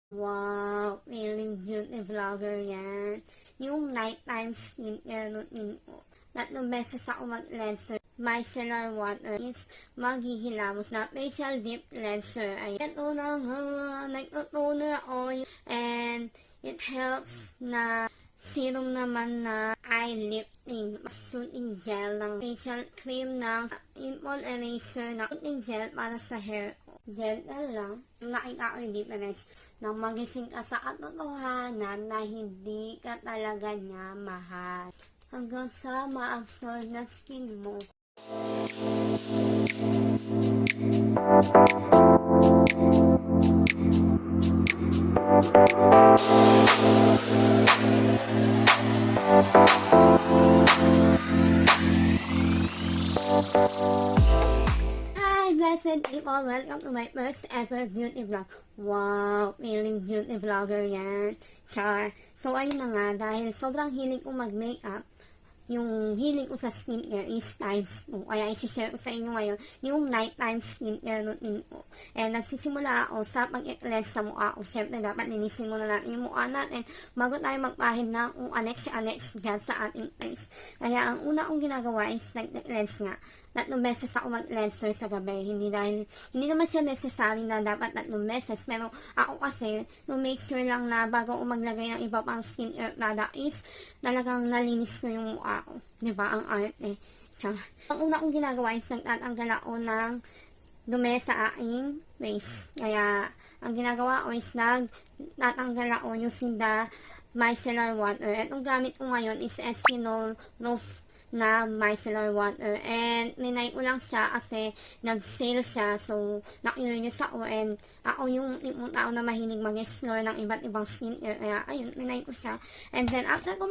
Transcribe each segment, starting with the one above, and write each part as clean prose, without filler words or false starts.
Wow, feeling beauty vlogger yan. Yung nighttime skincare routine ko. Tatlong beses ako mag-cleanser. Micellar water is maghihilamos na facial deep cleanser. Ayan, ito na nga, nagtutoner oil and it helps na serum naman na eye lifting, soothing gel ng facial cream ng pimple eraser na soothing gel para sa hair ko. Gentle lang. Nakita ko yung difference nang magising ka sa katotohanan na hindi ka talaga niya mahal. Hanggang sa ma-absorb na skin mo. Blessed people, welcome to my first ever beauty vlog. Wow, feeling beauty vlogger yan. Char. So ayun na nga, dahil sobrang hilig ko mag-makeup, yung hilig ko sa skincare is times 2. Kaya isi-share ko sa inyo ngayon yung nighttime skincare routine ko. And nagsisimula ako sa pag-cleanse sa mukha ko. Siyempre, dapat linisin muna natin yung mukha natin bago tayo magpahid na kung anex dyan sa ating face. Kaya ang una kong ginagawa is nag-cleanse nga. 3 beses ako mag-cleanser sa gabi. Hindi naman siya necessary na dapat 3 beses. Pero ako kasi, no make sure lang na bago ako maglagay ng iba pang skincare product is talagang nalinis ko yung mukha ko. Diba? Ang arte. So, ang una kong ginagawa is nagtatanggal ako ng dumi sa aking face. Kaya, ang ginagawa ko is nagtatanggal ako using the micellar water. Itong gamit ko ngayon is Eskinol Rose na micellar water. And, ninay ko lang siya kasi nag-sale siya. So, na-curious ako. And, ako yung tipong tao na mahilig mag-explore ng iba't ibang skincare. Kaya, ayun, ninay ko siya. And then, after ko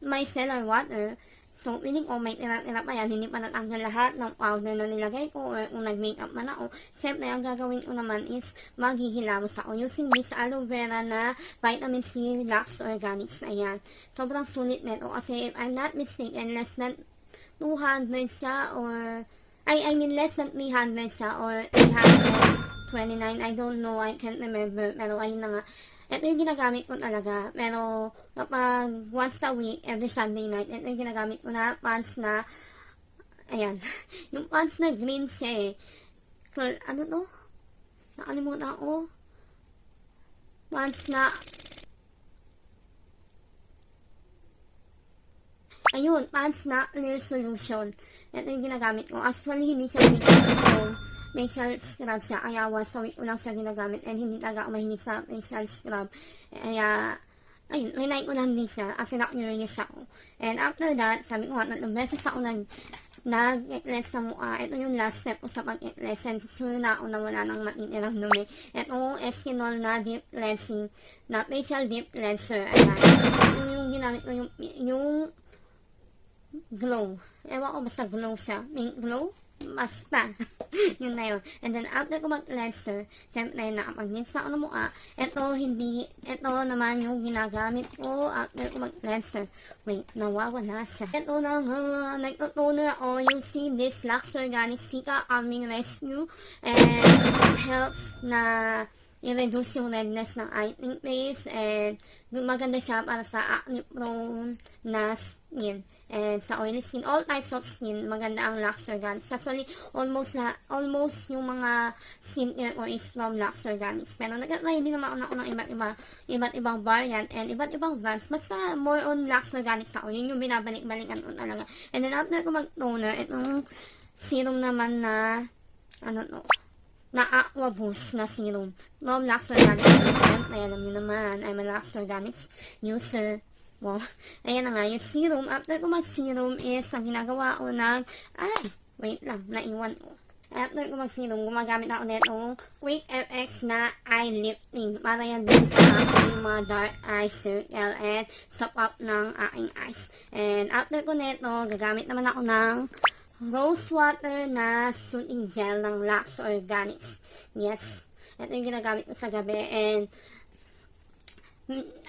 micellar water, so, piling ko may tira-tira pa yan. Hindi pa natanggal lahat ng powder na nilagay ko or kung nag-makeup man ako. Siyempre, ang gagawin ko naman is maghihilamos ako using this aloe vera na vitamin C Lux Organics. Ayan. Sobrang sulit nito kasi if I'm not mistaken, less than 200 siya or less than 300 siya or 329. I don't know. I can't remember. Pero ayun na nga. Ito yung ginagamit ko talaga. Pero, kapag once a week, every Sunday night, ito yung ginagamit ko na pants na, ayan, yung pants na green siya eh. Ano to? Nakalimutan ako. Pants na, ayun, pants na clear solution. Ito yung ginagamit ko. Actually, hindi siya facial scrub siya. Kaya once a week ko lang siya ginagamit and hindi talaga ako mahinig sa facial scrub. Kaya, ayun, linay ko lang din siya kasi na-curious ako. And after that, sabi ko nga, 3 beses ako nag-cleanse sa mukha. Ito yung last step ko sa pag-cleanse and sure na ako na wala nang matitirang dumi. Ito Eskinol na deep cleansing, na facial deep cleanser. Ayan. Ito yung ginamit ko yung glow. Ewan ko basta glow siya. Pink glow? Basta. Yun na yun. And then, after ko mag-cleanser, siyempre, nakapag-rinse na ako ng mukha. Ito naman yung ginagamit ko after ko mag-cleanser. Wait, nawawala siya. Ito na nga, nagtutoner ako using this Lux Organics Cica Calming Rescue. And it helps na i-reduce yung redness ng acne face. And maganda siya para sa acne prone na skin. And sa oily skin, all types of skin, maganda ang Lux Organics. Actually, almost yung mga skincare ko is from Lux Organics. Pero nag-try din naman ako ng iba't ibang variant and iba't ibang brands. Basta more on Lux Organics ako. Yun yung binabalik-balikan ko talaga. And then after ko mag-toner, itong serum naman na, na Aqua Boost na serum. From Lux Organics. Siyempre, alam nyo naman, I'm a Lux Organics user. Wow. Ayan na nga, yung serum. After ko mag-serum is, ang ginagawa ko wait lang, naiwan ko. After ko mag-serum, gumagamit ako netong Quick FX na eye lifting. Para yan din sa aking mga dark eye circle and top up ng aking eyes. And after ko neto, gagamit naman ako ng rose water na soothing gel ng Lux Organics. Yes. Ito yung ginagamit ko sa gabi. And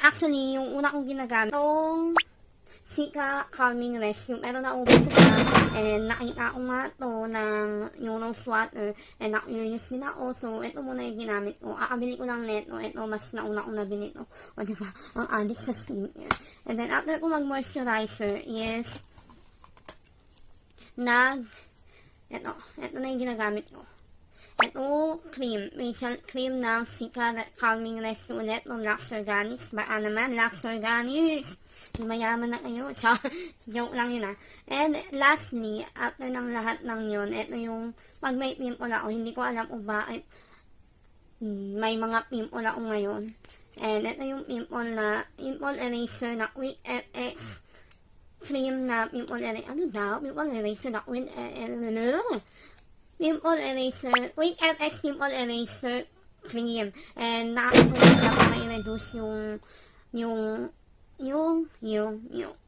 actually, yung una kong ginagamit, itong Cica Calming Rescue. Meron na ubos siya. And nakita ko nga to ng yung rose water. And na-curious din ako. So, ito muna yung ginamit ko. Akabili ko lang neto. Ito, mas nauna kong nabili to. O, diba? Ang addict sa skincare. And then, after ko mag-moisturizer is ito na yung ginagamit ko. Ito, cream. Facial cream ng Sika Calming Rest ulit ng Lux Organics. Baka naman, Lux Organics. Mayaman na kayo. Joke lang yun ah. And lastly, after ng lahat ng yun, ito yung, pag may pimple ako, hindi ko alam kung bakit may mga pimple ako ngayon. And ito yung pimple eraser na Quick FX cream na pimple eraser. Ano daw? Pimple eraser na Quick Pimple Eraser, Quick FX Pimple Eraser Cream. And nakakatulong siya para i-reduce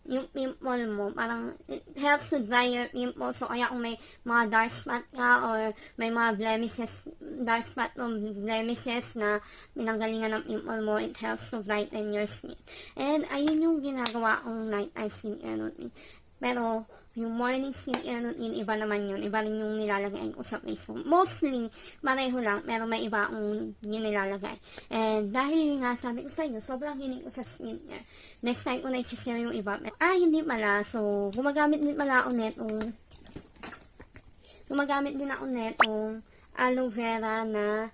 yung pimple mo. Parang it helps to dry your pimple. So, kaya kung may mga dark spot ka or may mga blemishes, dark spot o blemishes na pinanggalingan ng pimple mo, it helps to brighten your skin. And ayun yung ginagawa kong nighttime skincare routine. Pero, yung morning skincare routine, iba naman yun. Iba rin yung nilalagay ko sa face ko. Mostly, pareho lang, pero may iba akong nilalagay. And dahil nga, sabi ko sa inyo, sobrang hinig ko sa skincare. Next time ko na i-share yung iba. Hindi pala. So, gumagamit din ako netong aloe vera na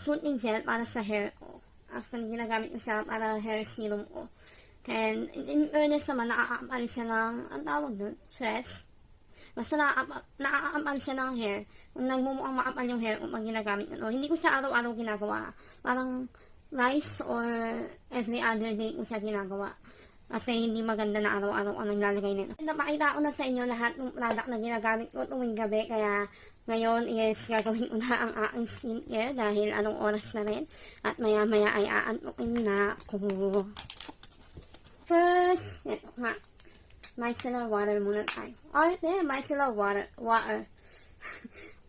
soothing gel para sa hair ko. Actually, ginagamit ko siya para hair serum ko. And in earnest naman, nakakapal siya ng, ang tawag doon, stress. Basta nakakapal siya ng hair. Kung nagmumukhang makapal yung hair kung pag ginagamit ko. Hindi ko siya araw-araw ginagawa. Parang rice or every other day ko siya ginagawa. Kasi hindi maganda na araw-araw ang naglalagay nito. Napakita ko na sa inyo lahat ng product na ginagamit ko tuwing gabi. Kaya ngayon is gagawin ko na ang aking skincare dahil anong oras na rin. At maya-maya ay aantukin na ako. First, ito nga. Micellar water muna tayo. Micellar water.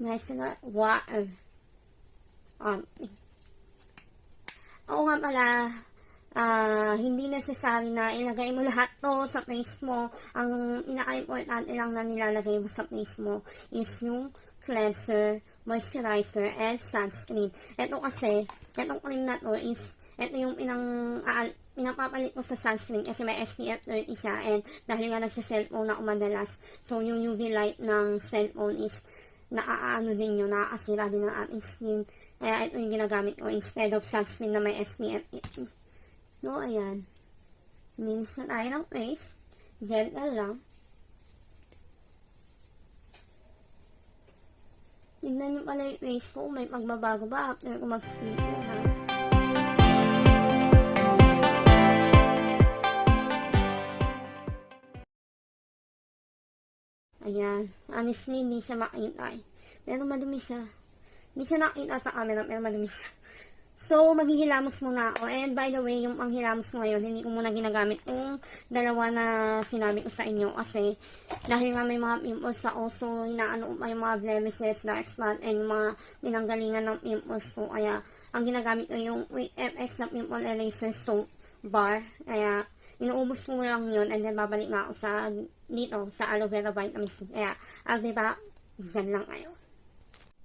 Micellar water. Oo nga pala, hindi necessary na ilagay mo lahat to sa face mo. Ang pinaka-importante lang na nilalagay mo sa face mo is yung cleanser, moisturizer, and sunscreen. Ito kasi, itong cream na to is, ito yung pinapapalit ko sa sunscreen kasi may SPF 30 siya, and dahil nga nagsa-cellphone ako madalas, so yung UV light ng cellphone is nakakaano din yun, nakakasira din ng ating skin. Kaya ito yung ginagamit ko instead of sunscreen na may SPF 50. No, ayan. Linis na tayo ng face. Gentle lang. Tignan nyo pala yung face ko, may pagbabago ba after ko mag-skincare, ha? Ayan. Honestly, hindi siya makita eh. Pero madumi siya. Hindi siya nakita sa camera, pero madumi siya. So, maghihilamos muna ako. And by the way, yung panghilamos ko ngayon, hindi ko muna ginagamit yung dalawa na sinabi ko sa inyo. Kasi, dahil nga may mga pimples sa oso, hinaano ko pa yung mga blemishes, dark spot, and yung mga pinanggalingan ng pimples ko. Kaya, ang ginagamit ko yung FX na Pimple Eraser Soap Bar. Kaya, inuubos ko lang yun, and then babalik na ako dito, sa aloe vera vitamin C. Kaya, diba, dyan lang kayo.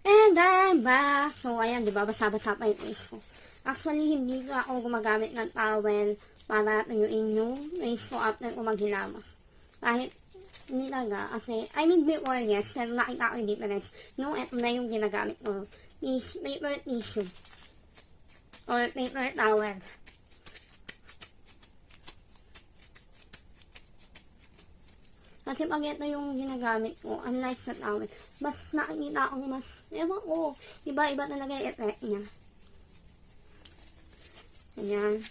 And I'm back! So, ayan, diba, basa-basa pa yung face ko. Actually, hindi ako gumagamit ng towel para tuyuin yung face ko after ko maghilamos. Kahit, hindi talaga, kasi, I mean, before, yes, pero nakita ko yung difference. No, eto na yung ginagamit ko. Paper tissue. Or paper towel. Kasi pag ito yung ginagamit ko, unlike sa towel, mas nakikita akong mas, ewan ko, iba-iba talaga yung effect niya. Ayan.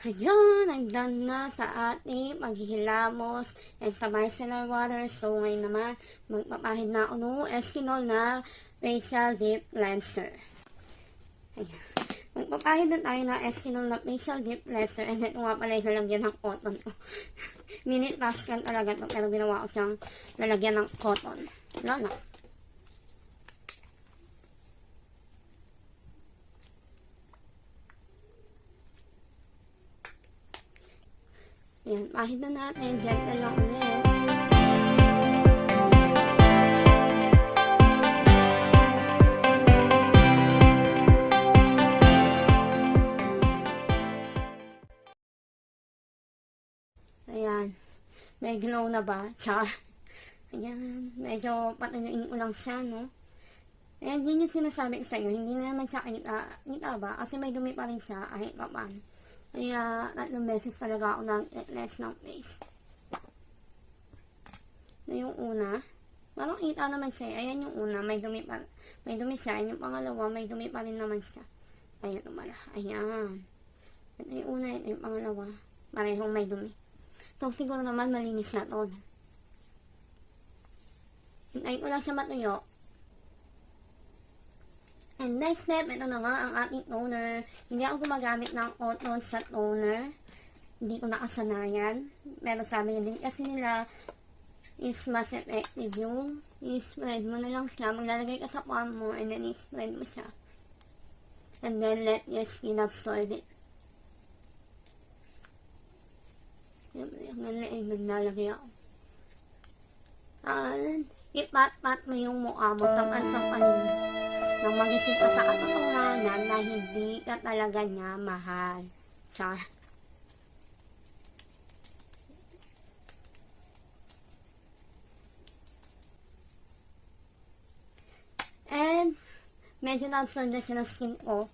Ayun, I'm done na sa ating maghihilamos and sa micellar water. So, ngayon naman, magpapahid na ako ng Eskinol na facial deep cleanser. Ayan. Magpapahid na tayo na Eskinol na facial deep cleanser. And ito nga pala yung lalagyan ng cotton ko. Minute task yan talaga ito, pero ginawa ko siyang lalagyan ng cotton. Wala na. Ayan, pahid na natin. Gentle lang ulit. Ayan. May glow na ba? Tsaka, ayan. Medyo patuyuin ko lang siya, no? Ayan, yun yung sinasabi ko sa inyo. Hindi na naman siya kita ba? Kasi may dumi pa rin siya kahit pa paano. Kaya, 3 beses talaga ako nag-less ng face. Na yung una, parang kita naman siya. Ayan yung una, may dumi pa. May dumi siya. Yung pangalawa, may dumi pa rin naman siya. Ayan, tumala. Ayan. Ito yung una, ito yung pangalawa. Parehong may dumi. So, siguro naman malinis na to. Hintayin ko lang siya matuyo. And next step, ito na nga ang ating toner. Hindi ako gumagamit ng cotton sa toner. Hindi ko nakasanayan. Pero sabi din kasi nila, is mas effective yung i-spread mo na lang siya. Maglalagay ka sa palm mo and then i-spread mo siya. And then let your skin absorb it. Yung leeg naglalagay ako. And ipat-pat mo yung mukha mo sampanin nang magising ka sa katotohanan na hindi ka talaga niya mahal. Char. And medyo na-absorb na siya ng skin ko.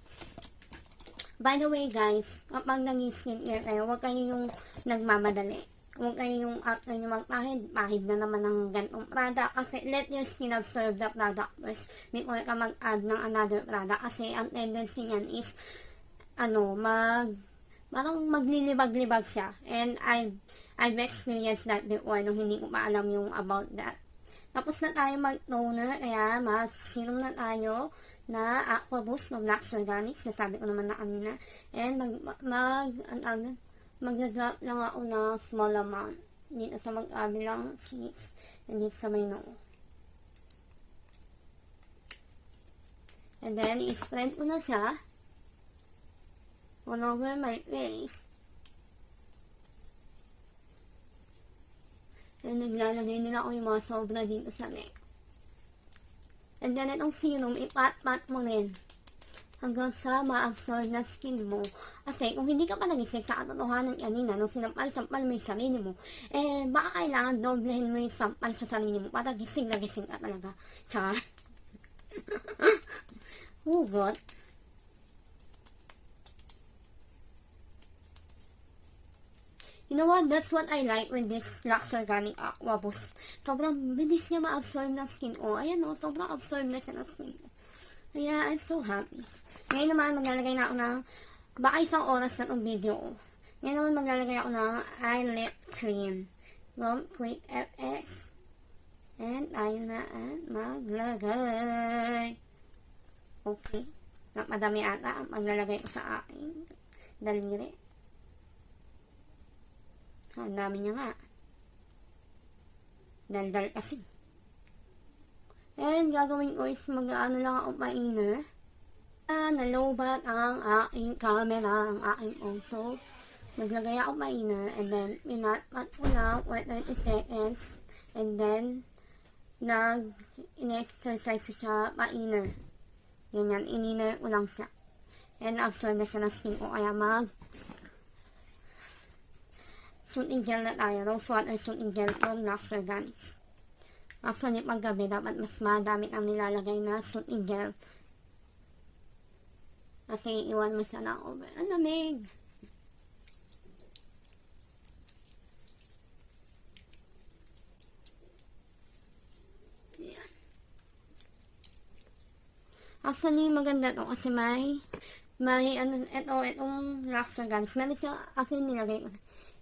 By the way guys, kapag nag-skincare kayo, huwag kayo yung nagmamadali. Huwag kayo yung after nyo magpahid na naman ng ganitong product. Kasi let your skin absorb the product first before ka mag-add ng another product. Kasi ang tendency niyan is, parang maglilibag-libag siya. And I've experienced that before nung hindi ko pa alam yung about that. Tapos na tayo mag-toner, kaya mag-serum na tayo na Aqua Boost ng Black Organic. Nasabi ko naman na kanina. And mag-drop lang ako ng small amount dito sa mag-abilang cheeks and dito sa may noo. And then, i-spread ko na siya all over my face. And naglalagay nila ako yung mga sobra dito sa neck. And then, itong serum, ipat-pat mo rin hanggang sa ma-absorb na skin mo. Kasi kung hindi ka pa nagising sa katotohanan kanina, nung sinampal-sampal mo yung sarili mo, baka kailangan doblehin mo yung sampal sa sarili mo para gising na gising ka talaga. Char. Hugot. You know what? That's what I like with this Lux Organic Aqua Boost. Sobrang bilis niya ma-absorb ng skin ko. Ayan o, sobrang absorb na siya ng skin ko. Kaya, I'm so happy. Ngayon naman, maglalagay na ako ng, baka isang oras na itong video ko. Ngayon naman, maglalagay ako ng eye lip cream from Quick FX. And, tayo na at maglagay. Okay. Madami ata ang maglalagay ko sa aking daliri. Ang dami niya nga. Daldal kasi. And gagawin ko is mag-ano lang ako pa-inner. Nalobat ang aking camera, ang aking photo. Naglagay ako pa-inner and then pinatpat ko lang for 30 seconds. And then in-exercise ko siya pa-inner. Ganyan, in-inner ko lang siya. And absorb na siya ng skin ko. Kaya soothing gel na tayo. Rose water soothing gel from Lux Organic. Actually, paggabi, dapat mas madami ang nilalagay na soothing gel. Kasi iwan mo siya na over. Ang lamig! Ayan. Actually, maganda to kasi itong Lux Organic. Meron siya, actually nilagay ko.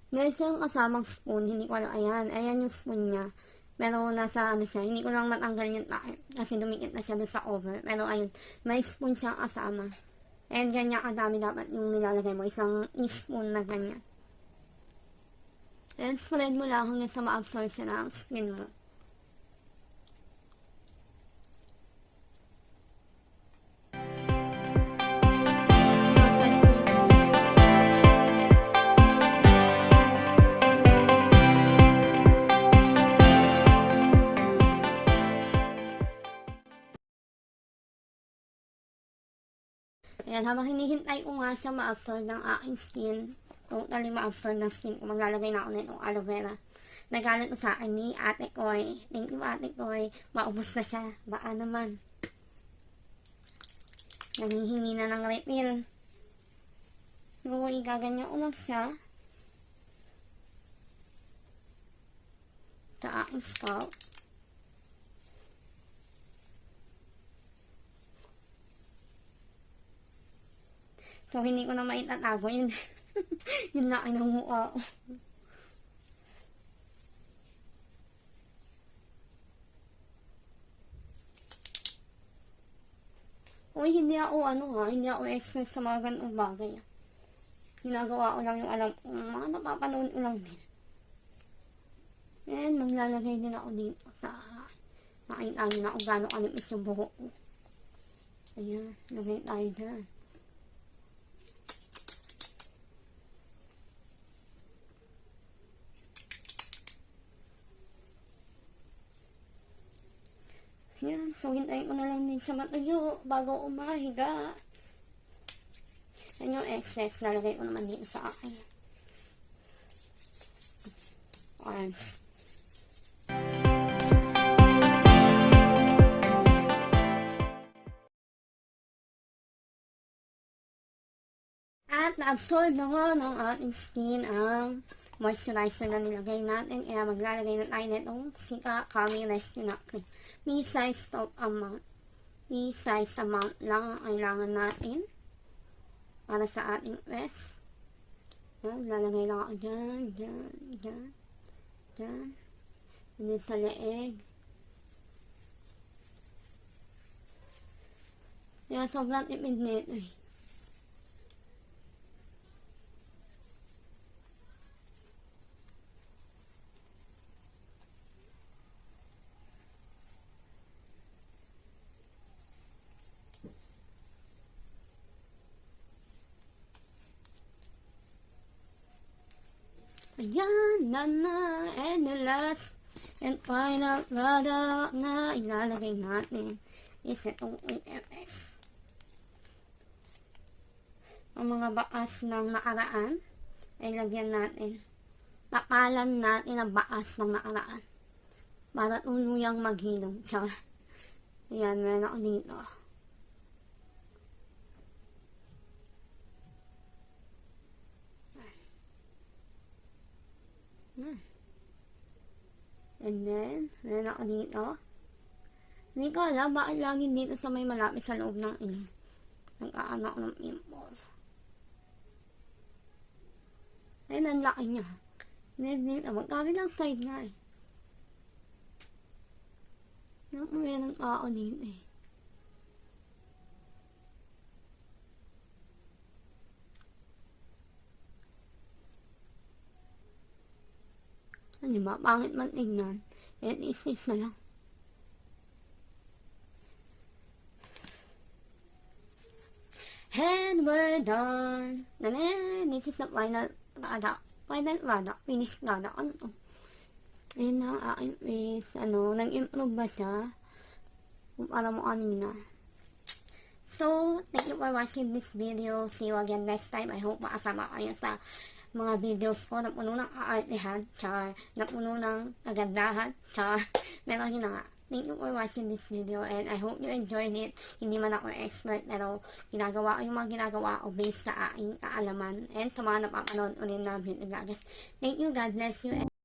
Meron siyang kasamang spoon, hindi ko alam, ayan yung spoon niya. Pero nasa siya, hindi ko lang matanggal yung tayo. Kasi dumikit na siya doon sa over. Pero ayun, may spoon siyang kasama. And ganyan kadami dapat yung nilalagay mo, isang spoon na ganyan. And spread mo lang hanggang sa ma-absorb siya ng skin mo. Ayan, habang hinihintay ko nga siya ma-absorb ng aking skin, totally ma-absorb ng skin ko, maglalagay na ako nitong aloe vera. Nagalit ko sa akin ni Ate Koy. Thank you, Ate Koy. Maubos na siya. Baka naman. Nanghihingi na ng refill. So, igaganyan ko lang siya sa aking scalp. So, hindi ko na maitatago yun. Yun na ay namukha ko. Uy, hindi ako hindi ako expert sa mga ganong bagay. Ginagawa ko lang yung alam ko, mga napapanood ko lang din. And maglalagay din ako dito sa makita na kung gano'ng kanipis yung buhok ko. Ayan, lagay tayo dyan. Yan, so hintayin ko na lang din sa matuyo bago umahiga. Yan yung excess, lalagay ko naman dito sa akin. Ayan. At na-absorb na nga ng ating skin ang moisturizer na nilagay natin. Kaya maglalagay na tayo nitong Sika Calming Rescue na cream. Me-size soap amount. Me-size amount lang ang kailangan natin para sa ating rest. Yan, lalagay lang ako dyan, dyan, dyan, dyan. Hindi sa leeg. Yan, sobrang tipid nito eh. Ayan, na, and the last and final product na ilalagay natin is itong OMS. Ang mga bakas ng nakaraan ay lagyan natin. Papalan natin ang bakas ng nakaraan para tuluyang maghilom. Tsaka, ayan, meron ako dito. And then, meron ako dito. Hindi ko alam bakit lagi dito sa may malapit sa loob ng ilong. Nagkaanak ng pimples. Ayun, ang laki niya. Dito, magkabilang side nga eh. Meron pa ako dito eh. Ano ba? Pangit man tignan. And is na lang. And we're done. This is the final product. Final product. Finished product. Ano to? Ayan na ang aking face. Nag-improve ba siya? Kung para mo kanina. So, thank you for watching this video. See you again next time. I hope makasama kayo sa mga videos ko na puno ng kaartehan, tsaka na puno ng kagandahan, tsaka meron yun na nga. Thank you for watching this video and I hope you enjoyed it. Hindi man ako expert pero ginagawa ko yung mga ginagawa ko based sa aking kaalaman and sa mga napapanood ulit na video vloggers. Thank you, God bless you.